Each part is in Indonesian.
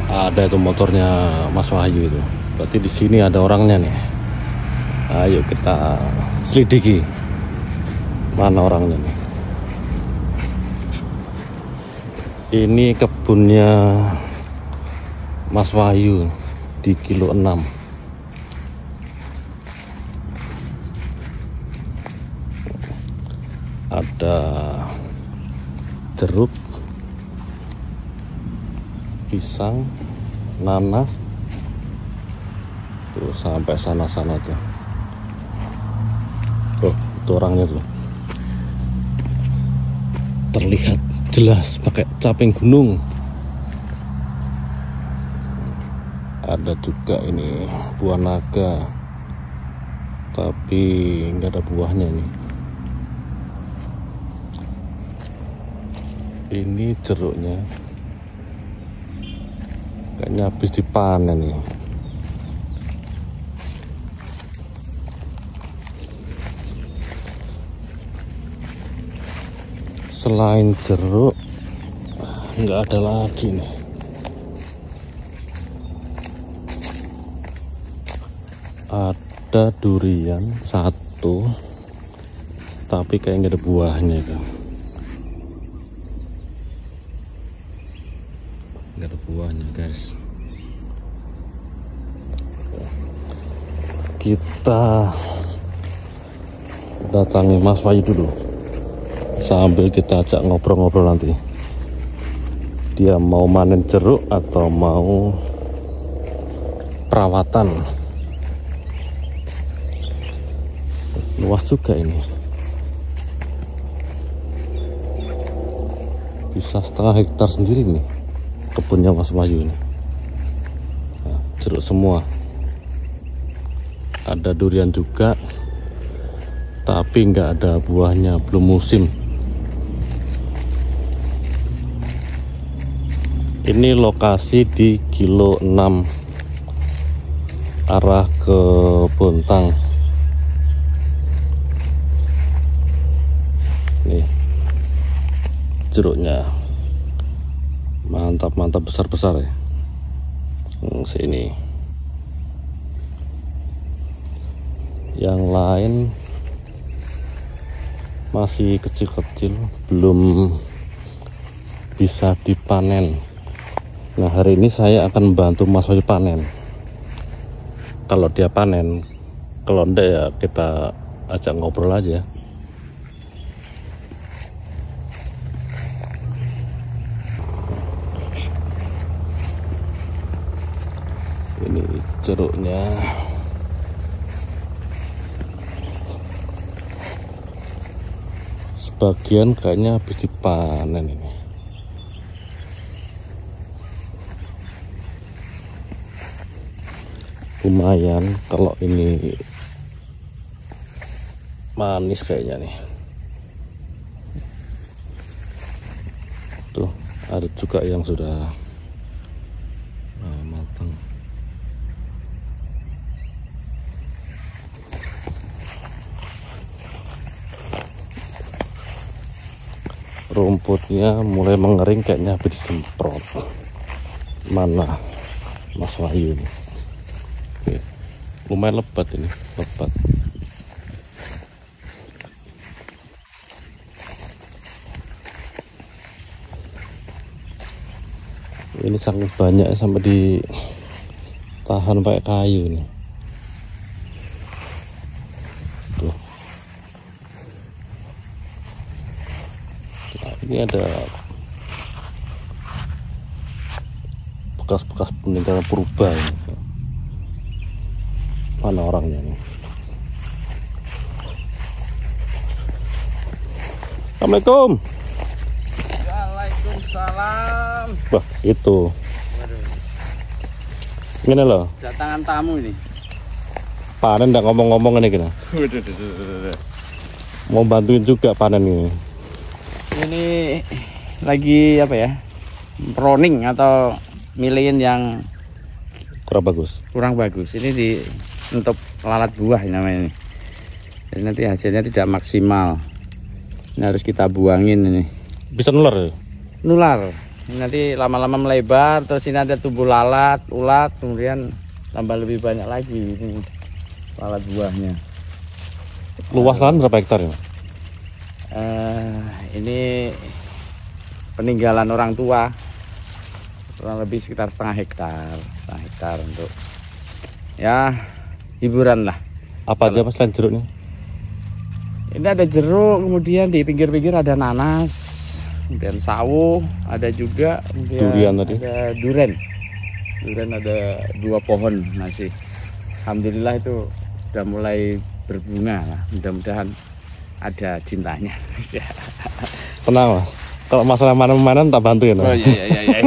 Ada itu motornya Mas Wahyu itu. Berarti di sini ada orangnya nih. Ayo kita selidiki mana orangnya nih. Ini kebunnya Mas Wahyu di kilo 6. Ada jeruk, pisang, nanas, tuh sampai sana-sana aja. Oh, itu orangnya tuh terlihat jelas pakai caping gunung. Ada juga ini buah naga, tapi nggak ada buahnya nih. Ini jeruknya kayaknya habis dipanen nih. Selain jeruk nggak ada lagi nih. Ada durian satu, tapi kayak nggak ada buahnya itu. Nggak ada buahnya guys. Kita datangi Mas Wahyu dulu, sambil kita ajak ngobrol-ngobrol nanti. Dia mau manen jeruk atau mau perawatan. Luas juga ini, bisa setengah hektar sendiri nih kebunnya Mas Wahyu ini. Nah, jeruk semua. Ada durian juga, tapi nggak ada buahnya, belum musim. Ini lokasi di kilo 6 arah ke Bontang. Nih jeruknya mantap besar ya. Sini yang lain masih kecil-kecil, belum bisa dipanen. Nah, hari ini saya akan membantu Mas Wahyu panen. Kalau dia panen, kalau enggak ya kita ajak ngobrol aja. Ini jeruknya sebagian kayaknya habis dipanen ini. Lumayan kalau ini manis kayaknya nih. Tuh ada juga yang sudah matang. Rumputnya mulai mengering, kayaknya habis disemprot. Mana Mas Wahyu ini? Lumayan lebat ini, lebat. Ini sangat banyak sampai ditahan pakai kayu nih. Tuh. Nah, ini ada bekas-bekas peninggalan purba ini. Mana orangnya nih? Assalamualaikum. Waalaikumsalam. Wah, itu. Gini loh. Datangan tamu ini. Panen nggak ngomong-ngomong ini gini. Mau bantuin juga panen ini. Ini lagi apa ya? Proning atau milihin yang kurang bagus. Ini untuk lalat buah namanya ini. Jadi nanti hasilnya tidak maksimal. Ini harus kita buangin ini. Bisa nular ya? Nular. Ini nanti lama-lama melebar, terus ini ada tumbuh lalat, ulat, kemudian tambah lebih banyak lagi ini lalat buahnya. Luas lahan berapa hektar ya? Ini peninggalan orang tua, kurang lebih sekitar setengah hektar untuk ya hiburan lah. Apa aja mas selain jeruk nih? Ini ada jeruk, kemudian di pinggir-pinggir ada nanas, kemudian sawo, ada juga durian tadi. Ada duren ada 2 pohon masih. Alhamdulillah itu udah mulai berbunga lah, mudah-mudahan ada cintanya. Tenang mas, kalau masalah mainan tak bantu ya. Oh iya.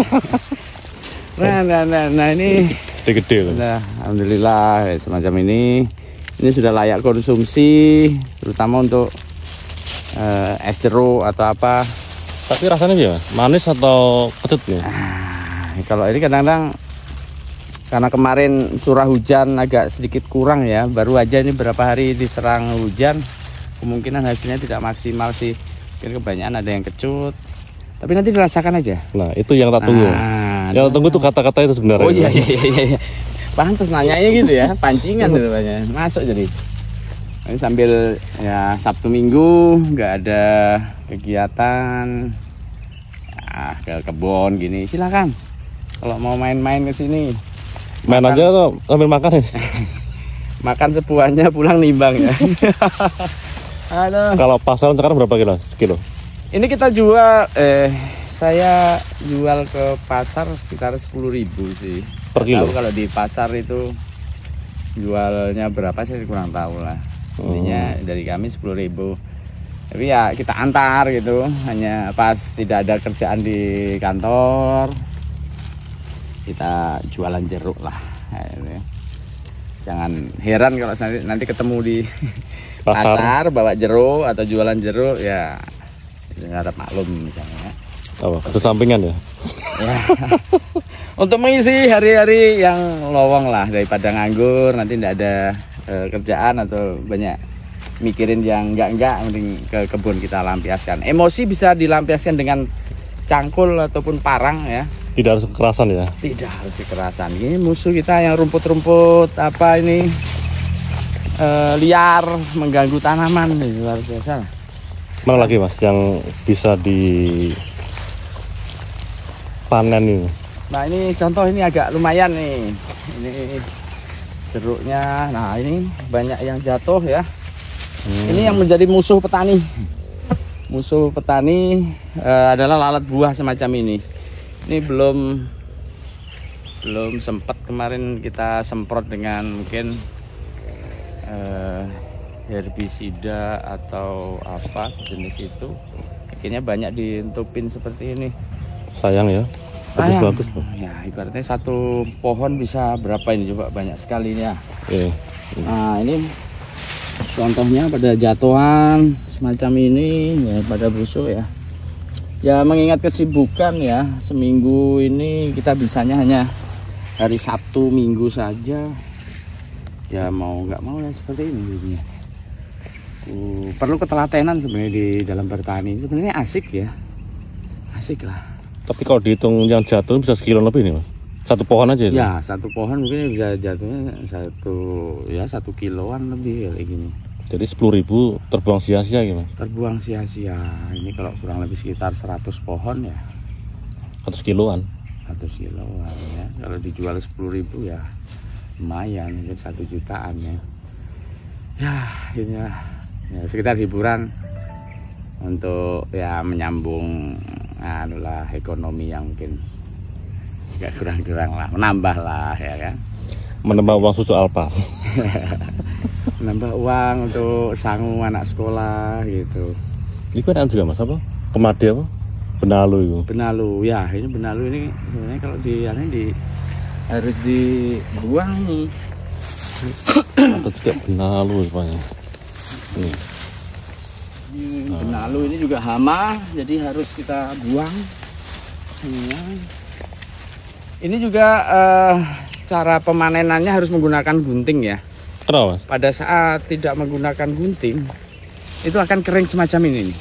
Nah ini gede-gede. Nah, alhamdulillah semacam ini sudah layak konsumsi, terutama untuk es jeruk atau apa. Tapi rasanya ya manis atau kecut nih? Kalau ini kadang-kadang karena kemarin curah hujan agak sedikit kurang ya, baru aja ini berapa hari diserang hujan, kemungkinan hasilnya tidak maksimal sih. Mungkin kebanyakan ada yang kecut, tapi nanti dirasakan aja. Nah itu yang tak tunggu. Yang tak tunggu tuh kata-kata itu sebenarnya. Oh iya. Pantes nanyanya gitu ya, pancingan itu banyak. Masuk jadi. Ini sambil ya Sabtu Minggu nggak ada kegiatan, ke kebun gini, silakan. Kalau mau main-main ke sini. Main aja atau sambil makan ya? Makan sebuahnya pulang nimbang ya. Aduh. Kalau pasaran sekarang berapa sekilo? Ini kita jual, saya jual ke pasar sekitar 10.000 sih. Per kilo? Kalau di pasar itu jualnya berapa saya kurang tahu lah. Intinya dari kami 10.000. Tapi ya kita antar gitu, hanya pas tidak ada kerjaan di kantor kita jualan jeruk lah. Jangan heran kalau nanti ketemu di pasar bawa jeruk atau jualan jeruk ya, harap maklum misalnya. Oh, itu sampingan ya? Ya. Untuk mengisi hari-hari yang lowong lah, daripada nganggur nanti tidak ada kerjaan atau banyak mikirin yang enggak, mending ke kebun kita lampiaskan. Emosi bisa dilampiaskan dengan cangkul ataupun parang ya. Tidak harus kekerasan ya? Tidak harus kekerasan. Ini musuh kita yang rumput-rumput apa ini liar mengganggu tanaman, luar biasa. Mana lagi mas yang bisa dipanen ini? Nah ini contoh, ini agak lumayan nih. Ini jeruknya. Nah ini banyak yang jatuh ya. Ini yang menjadi musuh petani. Musuh petani adalah lalat buah semacam ini. Ini belum sempat, kemarin kita semprot dengan mungkin herbisida atau apa jenis itu. Akhirnya banyak diintupin seperti ini. Sayang ya. Bagus. Ya ibaratnya satu pohon bisa berapa ini, coba banyak sekali ini ya. Nah ini contohnya pada jatuhan semacam ini ya, pada busuk ya. Ya mengingat kesibukan ya, seminggu ini kita bisanya hanya hari Sabtu Minggu saja. Ya mau nggak mau ya seperti ini. Perlu ketelatenan sebenarnya di dalam bertani. Sebenarnya asik ya, asik lah. Tapi kalau dihitung yang jatuh bisa sekilo lebih nih mas? Satu pohon aja itu? Ya satu pohon mungkin bisa jatuhnya 1 kiloan lebih kayak gini. Jadi 10.000 terbuang sia-sia gitu mas? Terbuang sia-sia. Ini kalau kurang lebih sekitar 100 pohon ya 100 kiloan? 100 kiloan ya. Kalau dijual 10.000 ya lumayan, mungkin 1 jutaan ya. Ya ini ya, sekitar hiburan untuk ya menyambung ekonomi yang mungkin agak kurang-kurang lah, menambah lah ya kan. Menambah uang susu alpa. Menambah uang untuk sangu anak sekolah gitu. Ini kan juga mas apa? Kemadi apa? Benalu itu. Benalu ya, ini benalu ini sebenarnya kalau harus dibuang nih. Atau juga benalu semuanya. Benalu ini juga hama, jadi harus kita buang. Ini juga cara pemanenannya harus menggunakan gunting ya. Kenapa? Pada saat tidak menggunakan gunting, itu akan kering semacam ini nih.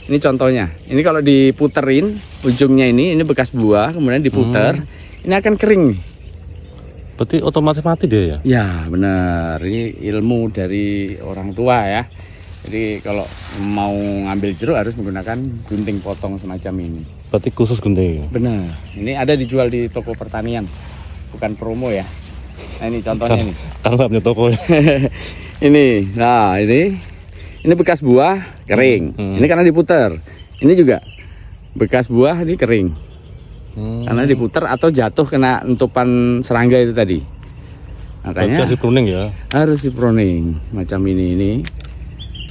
Ini contohnya. Ini kalau diputerin ujungnya ini bekas buah, kemudian diputer, ini akan kering nih. Berarti otomatis mati dia ya? Ya benar. Ini ilmu dari orang tua ya. Jadi kalau mau ngambil jeruk harus menggunakan gunting potong semacam ini. Berarti khusus gunting? Benar. Ini ada dijual di toko pertanian, bukan promo ya. Nah ini contohnya nih. Kan nggak punya toko ya. Ini, nah ini bekas buah kering. Ini karena diputer. Ini juga bekas buah ini kering. Karena diputer atau jatuh kena entupan serangga itu tadi. Makanya harus di pruning ya. Harus di pruning macam ini.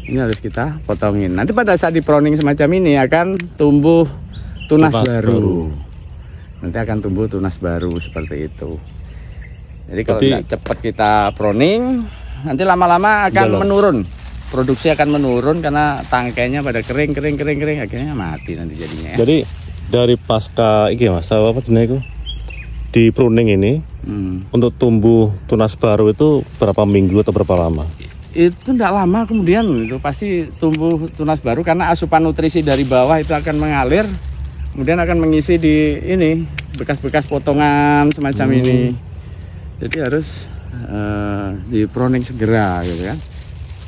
Ini harus kita potongin. Nanti pada saat di pruning semacam ini akan tumbuh tunas baru. Nanti akan tumbuh tunas baru seperti itu. Jadi kalau tidak cepat kita pruning, nanti lama-lama akan menurun. Produksi akan menurun karena tangkainya pada kering, akhirnya mati nanti jadinya. Ya. Jadi dari pasca iki Mas, apa jenis itu? Di pruning ini untuk tumbuh tunas baru itu berapa minggu atau berapa lama? Itu tidak lama kemudian itu pasti tumbuh tunas baru karena asupan nutrisi dari bawah itu akan mengalir, kemudian akan mengisi di ini bekas-bekas potongan semacam ini. Jadi harus di pruning segera gitu kan.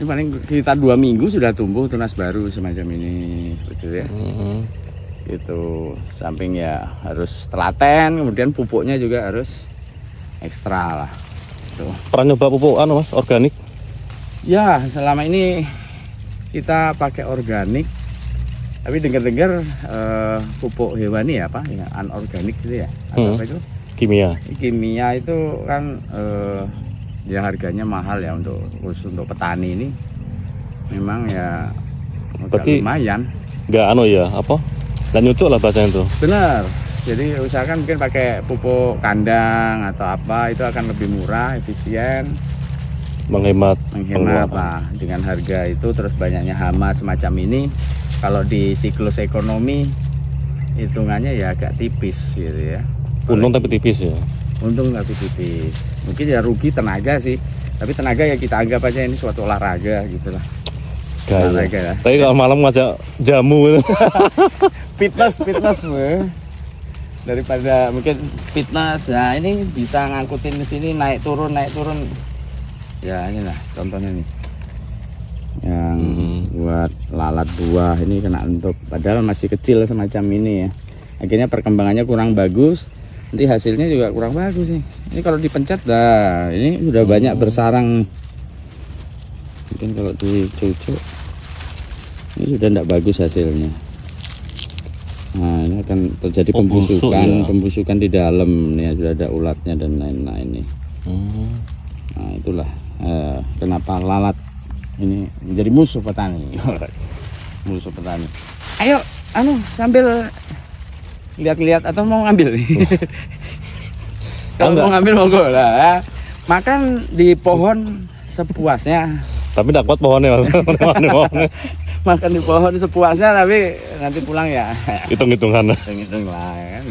Ini paling kita 2 minggu sudah tumbuh tunas baru semacam ini, betul ya. Itu samping ya harus telaten, kemudian pupuknya juga harus ekstra lah. Tuh. Pernah nyoba pupuk Mas, organik? Ya, selama ini kita pakai organik. Tapi dengar-dengar pupuk hewani ya, apa? Ya, anorganik gitu ya. Atau apa itu? Kimia. Kimia itu kan ya harganya mahal ya khusus untuk petani ini. Memang ya berarti lumayan. Nggak ya, apa? Dan nyucuk lah bahasanya itu. Benar. Jadi usahakan mungkin pakai pupuk kandang atau apa, itu akan lebih murah, efisien. Menghemat lah dengan harga itu, terus banyaknya hama semacam ini. Kalau di siklus ekonomi hitungannya ya agak tipis gitu ya. Untung tapi tipis ya. Untung tapi tipis. Mungkin ya rugi tenaga sih. Tapi tenaga ya kita anggap aja ini suatu olahraga gitulah. Olahraga ya. Tapi kalau malam ngajak jamu itu. fitness daripada mungkin fitness. Nah ini bisa ngangkutin ke sini naik turun. Ya inilah contohnya nih. Yang buat lalat buah ini kena entuk. Padahal masih kecil semacam ini ya. Akhirnya perkembangannya kurang bagus. Nanti hasilnya juga kurang bagus nih. Ini kalau dipencet dah, ini sudah banyak bersarang. Mungkin kalau dicucuk ini sudah tidak bagus hasilnya. Nah ini akan terjadi pembusukan di dalam nih, sudah ada ulatnya dan lain-lain nih. Nah itulah kenapa lalat ini menjadi musuh petani. Musuh petani. Ayo, sambil lihat-lihat atau mau ngambil nih? Kalau mau ngambil monggo lah. Makan di pohon sepuasnya. Tapi tidak kuat pohonnya. Makan di pohon sepuasnya, tapi nanti pulang ya. Hitung-hitungan. Hitung-hitung lah kan.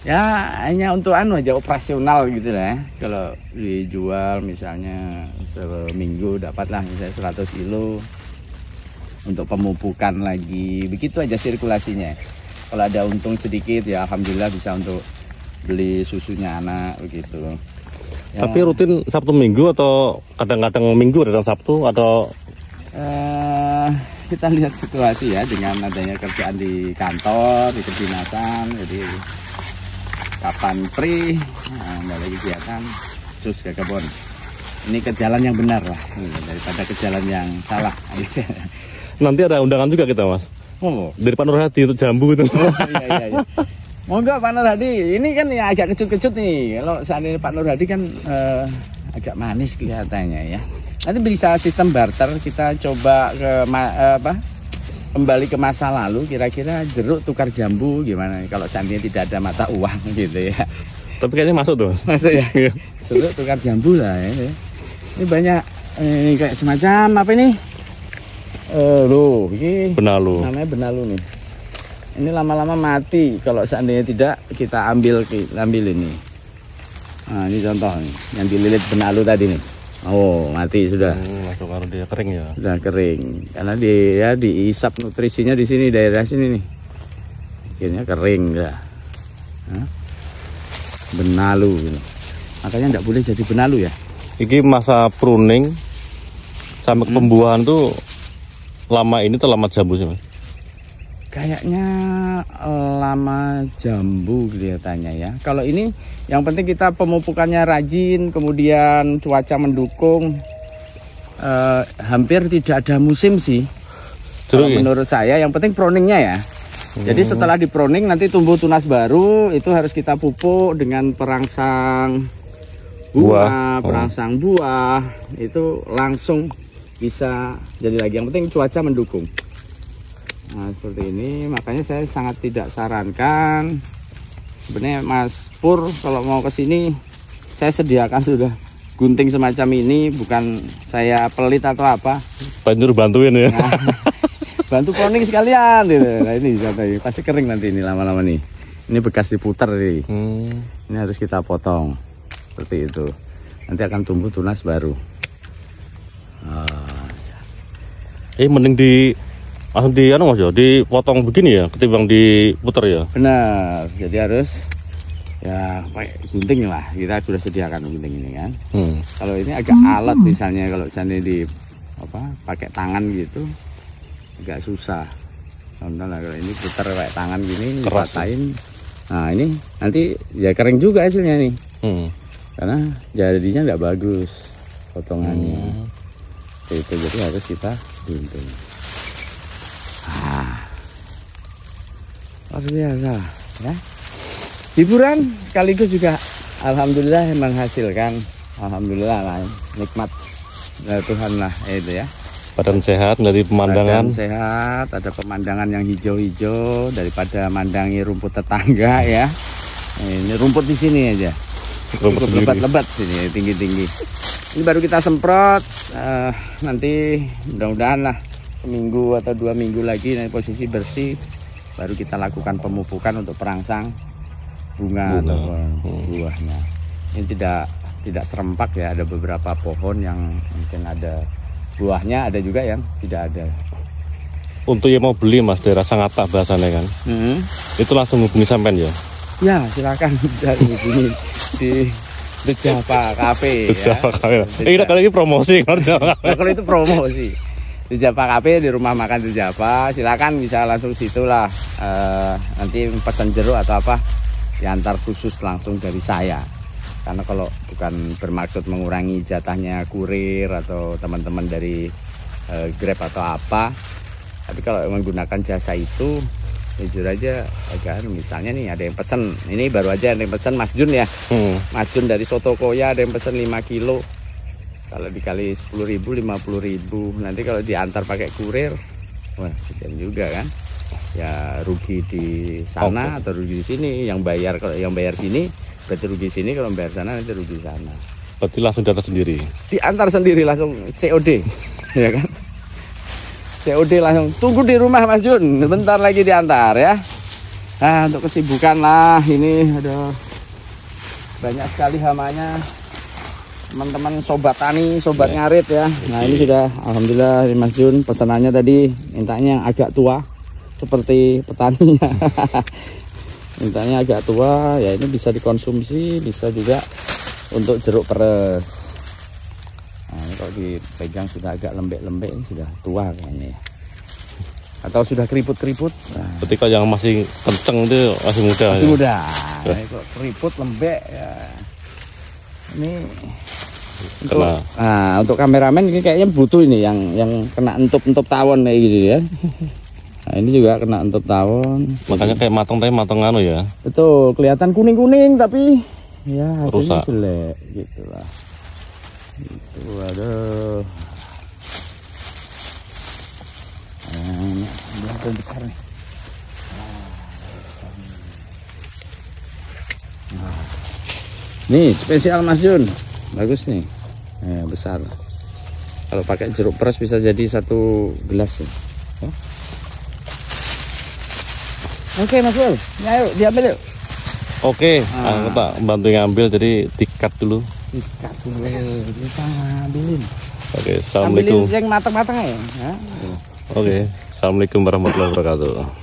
Ya hanya untuk aja operasional gitu lah. Kalau dijual misalnya seminggu dapatlah misalnya 100 kilo untuk pemupukan lagi. Begitu aja sirkulasinya. Kalau ada untung sedikit ya alhamdulillah bisa untuk beli susunya anak begitu. Ya. Tapi rutin Sabtu Minggu atau kadang-kadang Minggu datang Sabtu atau kita lihat situasi ya dengan adanya kerjaan di kantor, di kedinasan, jadi kapan free, nggak lagi kegiatan, terus ke kebun. Ini ke jalan yang benar lah daripada ke jalan yang salah. Nanti ada undangan juga kita Mas. Dari Pak Nur Hadi untuk jambu itu. Iya. Monggo Pak Nur Hadi. Ini kan ya agak kecut-kecut nih. Kalau seandainya Pak Nur Hadi kan agak manis kelihatannya ya. Nanti bisa sistem barter, kita coba kembali ke masa lalu. Kira-kira jeruk tukar jambu gimana? Kalau seandainya tidak ada mata uang gitu ya. Tapi kayaknya masuk tuh. Masuk ya. Jeruk tukar jambu lah ya. Ini banyak ini kayak semacam apa ini? Ini benalu. Namanya benalu nih. Ini lama-lama mati kalau seandainya tidak kita ambil ini. Nah, ini contoh nih, yang dililit benalu tadi nih. Oh, mati sudah. Langsung kalau dia kering ya. Sudah kering. Karena dia diisap nutrisinya di sini, daerah sini nih. Akhirnya kering dah. Benalu. Makanya enggak boleh jadi benalu ya. Ini masa pruning sampai pembuahan tuh lama ini atau lama jambu sih, Mas? Kayaknya lama jambu kelihatannya ya. Kalau ini yang penting kita pemupukannya rajin, kemudian cuaca mendukung. Hampir tidak ada musim sih. Kalau menurut saya yang penting proningnya ya. Jadi setelah diproning nanti tumbuh tunas baru, itu harus kita pupuk dengan perangsang bunga, perangsang buah, itu langsung bisa jadi lagi. Yang penting cuaca mendukung. Nah seperti ini, makanya saya sangat tidak sarankan. Sebenarnya Mas Pur kalau mau ke sini saya sediakan sudah gunting semacam ini, bukan saya pelit atau apa. Panjur bantuin ya. Nah, bantu proning sekalian gitu. Nah ini pasti kering nanti ini lama-lama nih. Ini bekas diputar nih. Ini harus kita potong seperti itu. Nanti akan tumbuh tunas baru. Mending langsung Mas ya, dipotong begini ya, ketimbang diputar ya. Benar. Jadi harus ya pakai gunting lah. Kita sudah sediakan gunting ini kan. Kalau ini agak alat misalnya, kalau misalnya pakai tangan gitu agak susah. Contoh lah kalau ini putar pakai tangan gini, dipatahin. Nah ini nanti ya kering juga hasilnya nih. Karena jadinya nggak bagus potongannya. Itu jadi harus kita gunting. Luar biasa ya. Hiburan sekaligus juga alhamdulillah menghasilkan. Alhamdulillah lah, nikmat dari Tuhan lah itu ya. Badan sehat dari pemandangan. Badan sehat, ada pemandangan yang hijau-hijau daripada mandangi rumput tetangga ya. Ini rumput di sini aja. Rumput lebat-lebat sini, tinggi-tinggi. Ini baru kita semprot. Nanti mudah-mudahan lah seminggu atau 2 minggu lagi nanti posisi bersih, baru kita lakukan pemupukan untuk perangsang bunga atau buahnya. Ini tidak serempak ya, ada beberapa pohon yang mungkin ada buahnya, ada juga yang tidak ada. Untuk yang mau beli Mas daerah Sangatta bahasanya kan, itu langsung hubungi sampean ya? Ya silakan bisa hubungi di The Java Cafe. Java Cafe. Kalau ini promosi kalau itu promosi. Di Java Cafe, di rumah makan di Java, silakan bisa langsung situlah. Nanti pesan jeruk atau apa diantar khusus langsung dari saya. Karena kalau bukan bermaksud mengurangi jatahnya kurir atau teman-teman dari Grab atau apa, tapi kalau menggunakan jasa itu jujur aja agar misalnya nih ada yang pesen, ini baru aja ada yang pesen Mas Jun ya. Mas Jun dari Sotokoya ada yang pesen 5 kilo. Kalau dikali 10.000 50.000. Nanti kalau diantar pakai kurir, wah kesian juga kan. Ya rugi di sana atau rugi di sini. Yang bayar, kalau yang bayar sini berarti rugi sini, kalau bayar sana nanti rugi sana. Berarti langsung diantar sendiri. Diantar sendiri langsung COD. Ya kan? COD langsung. Tunggu di rumah Mas Jun, bentar lagi diantar ya. Nah, untuk kesibukan lah ini ada banyak sekali hamanya. Teman-teman sobat tani, sobat ngarit ya. Nah ini sudah alhamdulillah Mas Jun pesanannya tadi mintanya yang agak tua seperti petaninya. Mintanya agak tua ya, ini bisa dikonsumsi, bisa juga untuk jeruk peres. Nah ini kalau dipegang sudah agak lembek-lembek, ini sudah tua kayaknya ya. Atau sudah keriput-keriput. Nah. Berarti kalau yang masih kenceng itu masih muda. Masih muda. Nah, kalau keriput lembek ya. Ini untuk kameramen ini kayaknya butuh ini yang kena entup tawon kayak gitu ya. Nah ini juga kena entup tawon. Makanya kayak matang anu ya. Betul, kelihatan kuning tapi ya hasilnya rusak, jelek gitulah. Itu aduh. Ini besar nih. Nih spesial Mas Jun. Bagus nih, besar. Kalau pakai jeruk peres bisa jadi 1 gelas ya. Oke Mas Bul, ayo diambil yuk. Oke, kita bantu ngambil, jadi dikat dulu. Ikat dulu, kita ngambilin. Oke, assalamualaikum. Ambilin yang matang-matang ya. Oke, assalamualaikum warahmatullahi wabarakatuh.